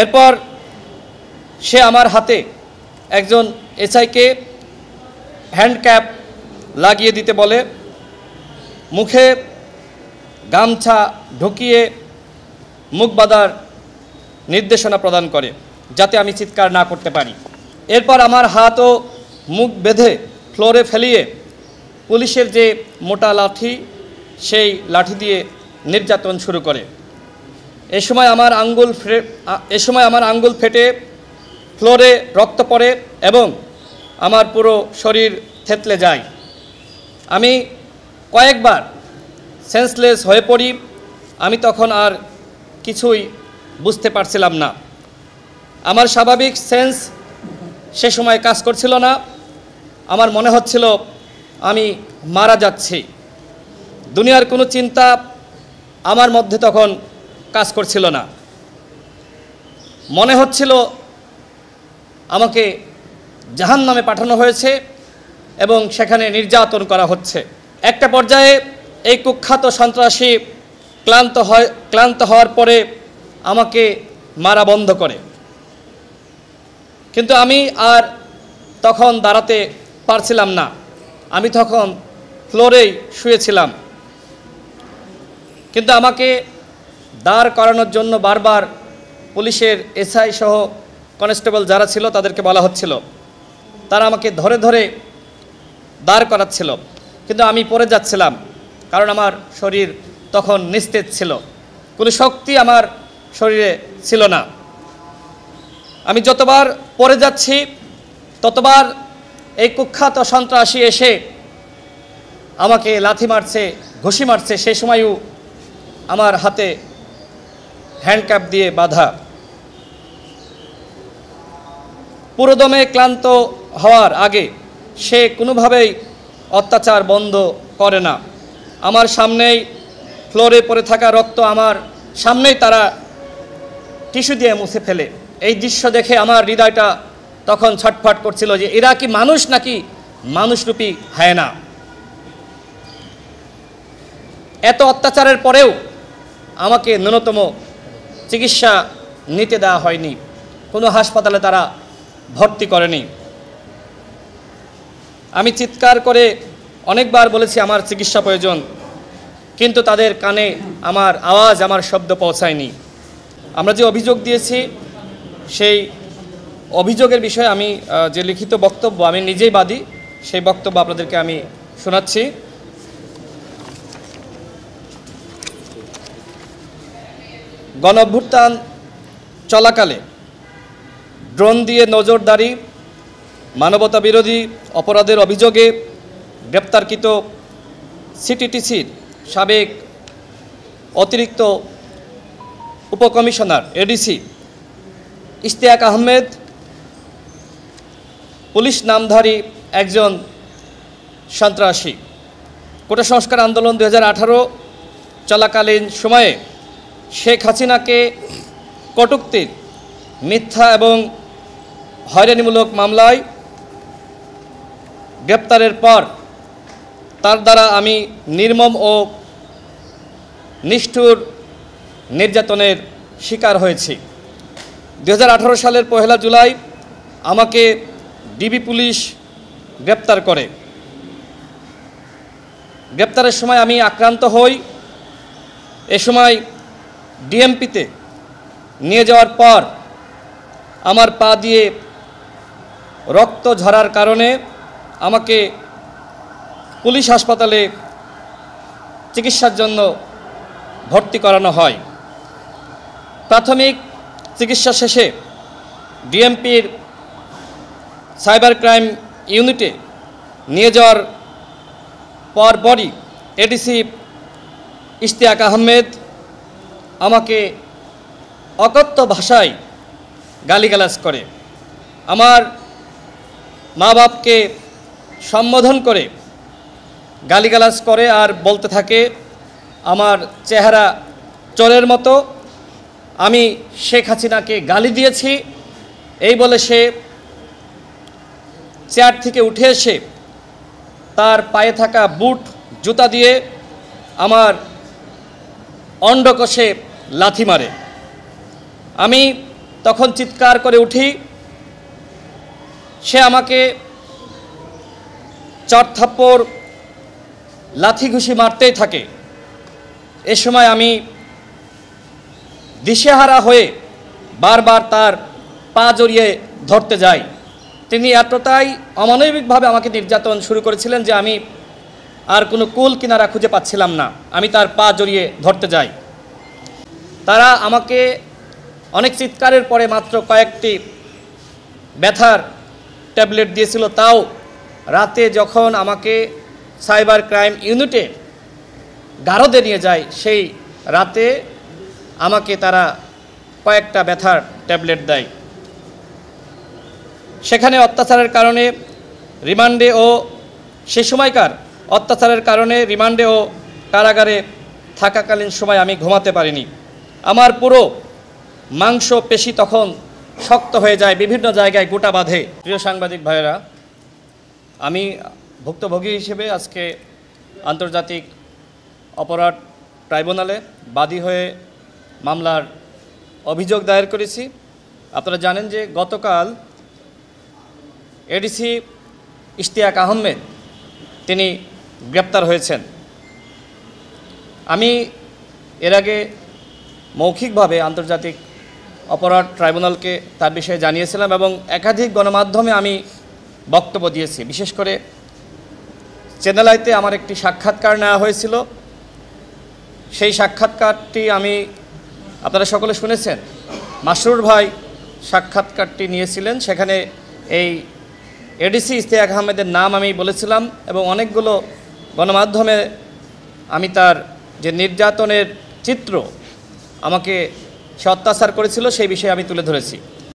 এরপর সে আমার হাতে একজন এসআইকে হ্যান্ডক্যাপ লাগিয়ে দিতে বলে, মুখে গামছা ঢুকিয়ে মুখ বাঁধার নির্দেশনা প্রদান করে যাতে আমি চিৎকার না করতে পারি। এরপর আমার হাত ও মুখ বেঁধে ফ্লোরে ফেলিয়ে পুলিশের যে মোটা লাঠি সেই লাঠি দিয়ে নির্যাতন শুরু করে। এ সময় আমার আঙ্গুল ফেটে ফ্লোরে রক্ত পড়ে এবং আমার পুরো শরীর থেতলে যায়। আমি কয়েকবার সেন্সলেস হয়ে পড়ি। আমি তখন আর কিছুই বুঝতে পারছিলাম না। আমার স্বাভাবিক সেন্স সে সময় কাজ করছিল না। আমার মনে হচ্ছিল আমি মারা যাচ্ছি। দুনিয়ার কোনো চিন্তা আমার মধ্যে তখন কাজ করছিল না। মনে হচ্ছিল আমাকে জাহান্নামে পাঠানো হয়েছে এবং সেখানে নির্যাতন করা হচ্ছে। একটা পর্যায়ে এই কুখ্যাত সন্ত্রাসী ক্লান্ত হওয়ার পরে আমাকে মারা বন্ধ করে, কিন্তু আমি আর তখন দাঁড়াতে পারছিলাম না। আমি তখন ফ্লোরেই শুয়েছিলাম, কিন্তু আমাকে দাঁড় করানোর জন্য বারবার পুলিশের এসআই সহ কনস্টেবল যারা ছিল তাদেরকে বলা হচ্ছিল। তারা আমাকে ধরে ধরে দাঁড় করাচ্ছিল, কিন্তু আমি পড়ে যাচ্ছিলাম কারণ আমার শরীর তখন নিস্তেজ ছিল, কোনো শক্তি আমার শরীরে ছিল না। আমি যতবার পড়ে যাচ্ছি ততবার এই কুখ্যাত সন্ত্রাসী এসে আমাকে লাথি মারছে, ঘুষি মারছে। সেই সময়ও আমার হাতে হ্যান্ডক্যাপ দিয়ে বাঁধা। পুরোদমে ক্লান্ত হওয়ার আগে সে কোনোভাবেই অত্যাচার বন্ধ করে না। আমার সামনেই ফ্লোরে পড়ে থাকা রক্ত আমার সামনেই তারা টিস্যু দিয়ে মুছে ফেলে। এই দৃশ্য দেখে আমার হৃদয়টা তখন ছটফট করছিল যে এরা কি মানুষ নাকি মানুষরূপী হায়না। এত অত্যাচারের পরেও আমাকে ন্যূনতম চিকিৎসা নিতে দেওয়া হয়নি, কোনো হাসপাতালে তারা ভর্তি করেনি। আমি চিৎকার করে অনেকবার বলেছি আমার চিকিৎসা প্রয়োজন, কিন্তু তাদের কানে আমার আওয়াজ, আমার শব্দ পৌঁছায়নি। আমরা যে অভিযোগ দিয়েছি সেই অভিযোগের বিষয়ে আমি যে লিখিত বক্তব্য, আমি নিজেই বাদী, সেই বক্তব্য আপনাদেরকে আমি শোনাচ্ছি। গণঅভ্যুত্থান চলাকালে ড্রোন দিয়ে নজরদারি, মানবতা বিরোধী অপরাধের অভিযোগে গ্রেপ্তারকৃত সিটিটিসির সাবেক অতিরিক্ত উপকমিশনার এডিসি ইশতিয়াক আহমেদ পুলিশ নামধারী একজন সন্ত্রাসী। কোটা সংস্কার আন্দোলন 2018 চলাকালীন সময়ে শেখ হাসিনাকে কটূক্তির, মিথ্যা এবং হয়রানিমূলক মামলায় গ্রেপ্তারের পর তার দ্বারা আমি নির্মম ও নিষ্ঠুর নির্যাতনের শিকার হয়েছি। 2018 সালের 1 জুলাই আমাকে ডিবি পুলিশ গ্রেপ্তার করে। গ্রেপ্তারের সময় আমি আক্রান্ত হই। এ সময় ডিএমপিতে নিয়ে যাওয়ার পর আমার পা দিয়ে রক্ত ঝরার কারণে আমাকে পুলিশ হাসপাতালে চিকিৎসার জন্য ভর্তি করানো হয়। প্রাথমিক চিকিৎসা শেষে ডিএমপির সাইবার ক্রাইম ইউনিটে নিয়ে যাওয়ার পরপরই এডিসি ইশতিয়াক আহমেদ আমাকে অকথ্য ভাষায় গালিগালাজ করে, আমার মা বাপকে সম্বোধন করে গালিগালাজ করে আর বলতে থাকে আমার চেহারা চোরের মতো, আমি শেখ হাসিনাকে গালি দিয়েছি। এই বলে সে চেয়ার থেকে উঠে এসে তার পায়ে থাকা বুট জুতা দিয়ে আমার অন্ডকোষে লাথি মারে। আমি তখন চিৎকার করে উঠি। সে আমাকে চর থাপ্পড় লাথি ঘুষি মারতেই থাকে। এ সময় আমি দিশেহারা হয়ে বারবার তার পা জড়িয়ে ধরতে যাই। তিনি এতটাই অমানবিকভাবে আমাকে নির্যাতন শুরু করেছিলেন যে আমি আর কোনো কুল কিনারা খুঁজে পাচ্ছিলাম না। আমি তার পা জড়িয়ে ধরতে যাই। তারা আমাকে অনেক চিৎকারের পরে মাত্র কয়েকটি ব্যথার ট্যাবলেট দিয়েছিল। তাও রাতে যখন আমাকে সাইবার ক্রাইম ইউনিটে গারদে নিয়ে যায়, সেই রাতে আমাকে তারা কয়েকটা ব্যথার ট্যাবলেট দেয়। সেখানে অত্যাচারের কারণে রিমান্ডে ও সে সময়কার অত্যাচারের কারণে রিমান্ডে ও কারাগারে থাকাকালীন সময় আমি ঘুমাতে পারিনি। আমার পুরো মাংস পেশি তখন শক্ত হয়ে যায়, বিভিন্ন জায়গায় গোটা বাঁধে। প্রিয় সাংবাদিক ভাইয়েরা, আমি ভুক্তভোগী হিসেবে আজকে আন্তর্জাতিক অপরাধ ট্রাইব্যুনালে বাদী হয়ে মামলার অভিযোগ দায়ের করেছি। আপনারা জানেন যে গতকাল এডিসি ইশতিয়াক আহমেদ তিনি গ্রেপ্তার হয়েছেন। আমি এর আগে মৌখিকভাবে আন্তর্জাতিক অপরাধ ট্রাইব্যুনালকে তার বিষয়ে জানিয়েছিলাম এবং একাধিক গণমাধ্যমে আমি বক্তব্য দিয়েছি। বিশেষ করে চ্যানেল আইতে আমার একটি সাক্ষাৎকার নেওয়া হয়েছিল। সেই সাক্ষাৎকারটি আপনারা সকলে শুনেছেন। মাসরুর ভাই সাক্ষাৎকারটি নিয়েছিলেন। সেখানে এই এডিসি ইশতিয়াক আহমেদের নাম আমি বলেছিলাম এবং অনেকগুলো গণমাধ্যমে আমি তার যে নির্যাতনের চিত্র আমাকে সে অত্যাচার করেছিল সেই বিষয়ে আমি তুলে ধরেছি।